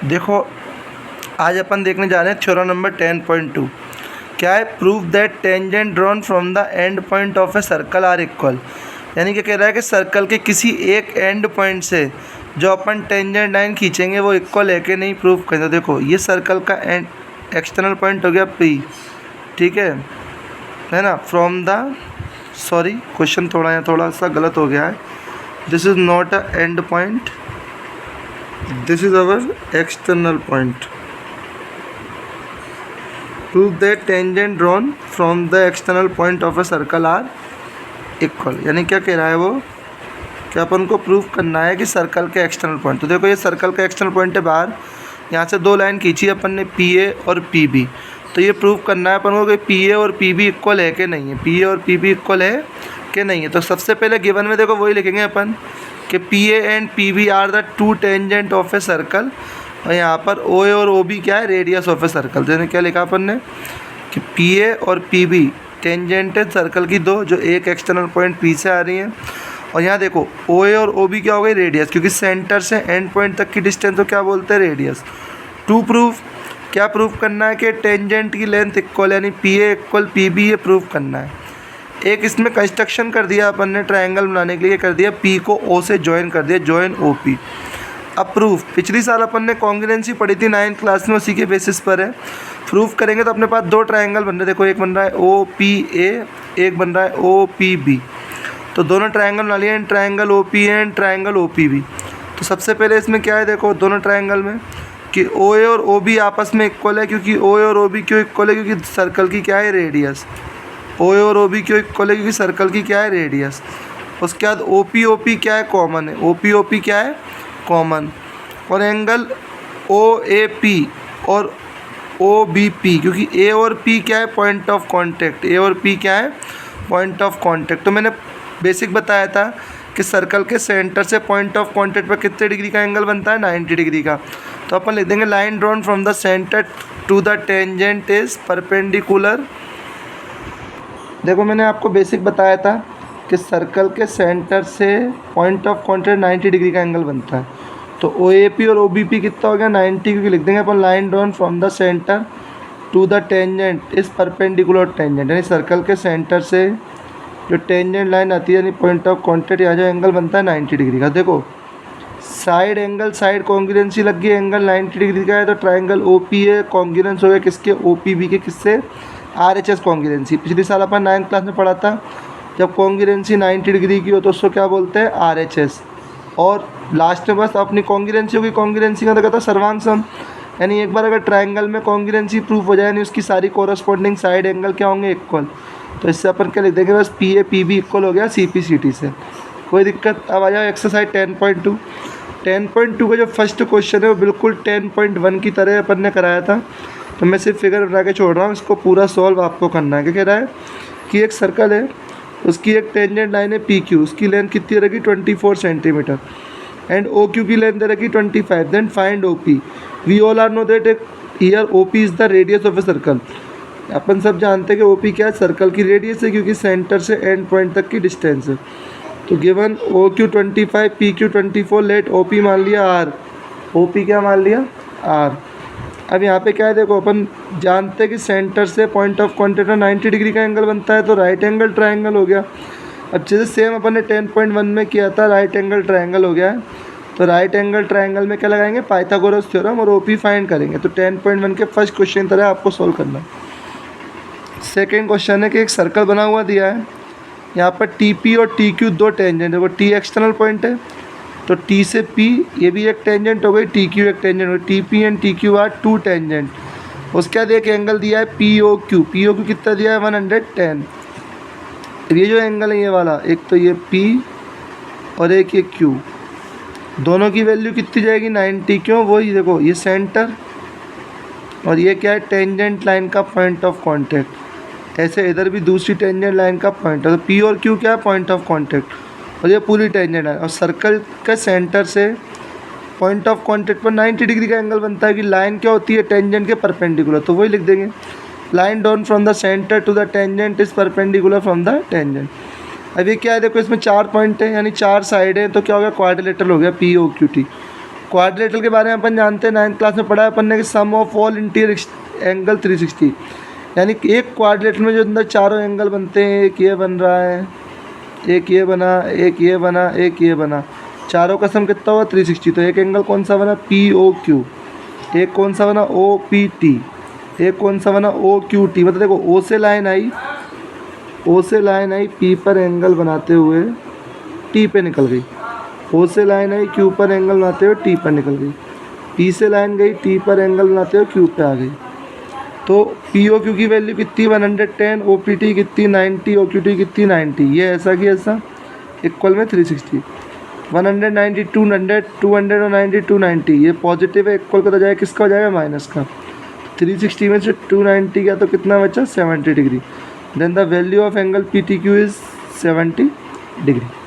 देखो आज अपन देखने जा रहे हैं थ्योरम नंबर 10.2। क्या है? Prove that tangent drawn from the end point of a circle are equal. यानी कि कह रहा है कि सर्कल के किसी एक एंड पॉइंट से जो अपन टेंजेंट लाइन खींचेंगे वो इक्वल है कि नहीं प्रूव करें। तो देखो ये सर्कल का एंड एक्सटर्नल पॉइंट हो गया P, ठीक है ना। फ्रॉम द सॉरी क्वेश्चन थोड़ा सा गलत हो गया है। This is not a end point, this is our external point. Prove that tangent drawn from the external point of a circle are equal. यानी क्या कह रहा है वो, क्या अपन को प्रूव करना है कि सर्कल के एक्सटर्नल पॉइंट। तो देखो ये सर्कल का एक्सटर्नल पॉइंट है बाहर, यहाँ से दो लाइन खींची अपन ने PA और PB। तो ये प्रूव करना है अपन को कि PA और PB इक्वल है कि नहीं है, PA और PB इक्वल है कि नहीं है। तो सबसे पहले गिवन में देखो वही लिखेंगे अपन कि PA and PB are the two tangent of a circle, और यहाँ पर OA और OB क्या है, रेडियस ऑफ ए सर्कल। तो क्या लिखा अपन ने कि PA और PB टेंजेंट है सर्कल की दो, जो एक एक्सटर्नल पॉइंट P से आ रही हैं। और यहाँ देखो OA और OB क्या हो गई, रेडियस, क्योंकि सेंटर से एंड पॉइंट तक की डिस्टेंस को क्या बोलते हैं, रेडियस। टू प्रूफ, क्या प्रूफ करना है कि टेंजेंट की लेंथ इक्वल, यानी PA इक्वल PB, ये प्रूफ करना है। एक इसमें कंस्ट्रक्शन कर दिया अपन ने ट्रायंगल बनाने के लिए, कर दिया P को O से ज्वाइन कर दिया, ज्वाइन OP। अब प्रूफ, पिछली साल अपन ने कॉन्ग्रुएंसी पढ़ी थी 9th क्लास में, उसी के बेसिस पर है। प्रूफ करेंगे तो अपने पास दो ट्रायंगल बन रहे, देखो एक बन रहा है OPA, एक बन रहा है OPB। तो दोनों ट्रायंगल बना लिए, triangle OPA and triangle OPB। तो सबसे पहले इसमें क्या है, देखो दोनों ट्रायंगल में कि OA और OB आपस में इक्वल है, क्योंकि OA और OB क्यों इक्वल है, क्योंकि सर्कल की क्या है, रेडियस। OA और OB क्यों इक्वल है, क्योंकि सर्कल की क्या है, रेडियस। उसके बाद OP क्या है, कॉमन है, OP क्या है, कॉमन। और एंगल OAP और OBP, क्योंकि A और P क्या है, पॉइंट ऑफ कांटेक्ट, A और P क्या है, पॉइंट ऑफ कांटेक्ट। तो मैंने बेसिक बताया था कि सर्कल के सेंटर से पॉइंट ऑफ कांटेक्ट पर कितने डिग्री का एंगल बनता है, 90 डिग्री का। तो अपन लिख देंगे line drawn from the centre to the tangent is perpendicular. देखो मैंने आपको बेसिक बताया था कि सर्कल के सेंटर से पॉइंट ऑफ कांटेक्ट 90 डिग्री का एंगल बनता है। तो OAP और OBP कितना हो गया, 90, क्योंकि लिख देंगे अपन line drawn from the centre to the tangent is perpendicular tangent, यानी सर्कल के सेंटर से जो टेंजेंट लाइन आती है, यानी पॉइंट ऑफ कांटेक्ट, यहाँ जो एंगल बनता है 90 डिग्री का। देखो साइड एंगल, साइड कॉन्ग्रुएंसी लग गई, एंगल 90 डिग्री का है। तो ट्रायंगल OPA कॉन्ग्रुएंस हो गया किसके, OPB के, किससे, RHS कॉन्ग्रुएंसी। पिछली साल अपन 9th क्लास में पढ़ा था, जब कॉन्ग्रुएंसी 90 डिग्री की हो तो उसको क्या बोलते हैं, RHS। और लास्ट में बस अपनी कॉन्ग्रुएंसी होगी, कॉन्ग्रुएंसी का तो कहता है सर्वांग सम, यानी एक बार अगर ट्रायंगल में कॉन्ग्रुएंसी प्रूफ हो जाए, यानी उसकी सारी कोरस्पॉन्डिंग साइड एंगल क्या होंगे, इक्वल। तो इससे अपन क्या लिख देंगे, बस PA PB इक्वल हो गया CP/CT से, कोई दिक्कत। अब आ जाओ एक्सरसाइज 10.2। 10.2 का जो फर्स्ट क्वेश्चन है वो बिल्कुल 10.1 की तरह अपन ने कराया था। तो मैं सिर्फ फिगर बना के छोड़ रहा हूँ, इसको पूरा सॉल्व आपको करना है। क्या कह रहा है कि एक सर्कल है, उसकी एक टेंजेंट लाइन है PQ, उसकी लेंथ कितनी रहेगी, 24 सेंटीमीटर, एंड OQ की लेंथ दे रखी 25। Then find OP। We all are know that here OP is the radius of a circle. अपन सब जानते हैं कि OP क्या है, सर्कल की रेडियस है, क्योंकि सेंटर से एंड पॉइंट तक की डिस्टेंस है। तो given OQ 25, PQ 24, let OP मान लिया R, OP क्या मान लिया, R। अब यहाँ पे क्या है, देखो अपन जानते हैं कि सेंटर से पॉइंट ऑफ कांटेक्ट में 90 डिग्री का एंगल बनता है, तो राइट एंगल ट्रायंगल हो गया। अब जैसे सेम अपन ने 10.1 में किया था, राइट एंगल ट्रायंगल हो गया है। तो राइट एंगल ट्रायंगल में क्या लगाएंगे, पाइथागोरस थ्योरम, और OP फाइंड करेंगे। तो 10.1 के फर्स्ट क्वेश्चन तरह आपको सोल्व करना है। सेकेंड क्वेश्चन है कि एक सर्कल बना हुआ दिया है, यहाँ पर TP और TQ दो टेंजेंट है। वो T एक्सटर्नल पॉइंट है, तो T से P ये भी एक टेंजेंट हो गई, TQ एक टेंजेंट हो गई। TP and TQ are two tangent. उसके बाद एक एंगल दिया है POQ, POQ कितना दिया है, 110। ये जो एंगल है ये वाला, एक तो ये P और एक ये Q, दोनों की वैल्यू कितनी जाएगी, 90। क्यों, वही देखो ये सेंटर और ये क्या है, टेंजेंट लाइन का पॉइंट ऑफ कांटेक्ट। ऐसे इधर भी दूसरी टेंजेंट लाइन का पॉइंट है, तो P और Q क्या है, पॉइंट ऑफ कांटेक्ट, और ये पूरी टेंजेंट है। और सर्कल के सेंटर से पॉइंट ऑफ कांटेक्ट पर 90 डिग्री का एंगल बनता है कि लाइन क्या होती है, टेंजेंट के परपेंडिकुलर। तो वही लिख देंगे line down from the centre to the tangent is perpendicular from the tangent. अब ये क्या है, देखो इसमें 4 पॉइंट है, यानी 4 साइड है, तो क्या हो गया, क्वाड्रिलेटरल हो गया POQT। क्वाड्रिलेटरल के बारे में अपन जानते हैं, 9th क्लास में पढ़ा है अपन ने कि सम ऑफ ऑल इंटीरियर एंगल 360, यानी कि एक क्वाड्रिलेटरल में जो अंदर चारों एंगल बनते हैं, एक ये बन रहा है, एक ये बना, एक ये बना, एक ये बना, चारों का सम कितना हुआ 360। तो एक एंगल कौन सा बना POQ, एक कौन सा बना OPT, एक कौन सा बना OQT। मतलब देखो O से लाइन आई, O से लाइन आई P पर एंगल बनाते हुए T पे निकल गई, O से लाइन आई Q पर एंगल बनाते हुए T पर निकल गई, P से लाइन गई T पर एंगल बनाते हुए Q पे आ गई। तो POQ की वैल्यू कितनी 110, OPT कितनी 90, OQT कितनी 90, ये ऐसा कि ऐसा इक्वल में 360, 190, 200, 200 और 90, 290, ये पॉजिटिव है, इक्वल का तो जाएगा किसका हो जाएगा माइनस का। 360 में से 290 गया तो कितना बचा 70 degree. Then the value of angle PTQ is 70 degree.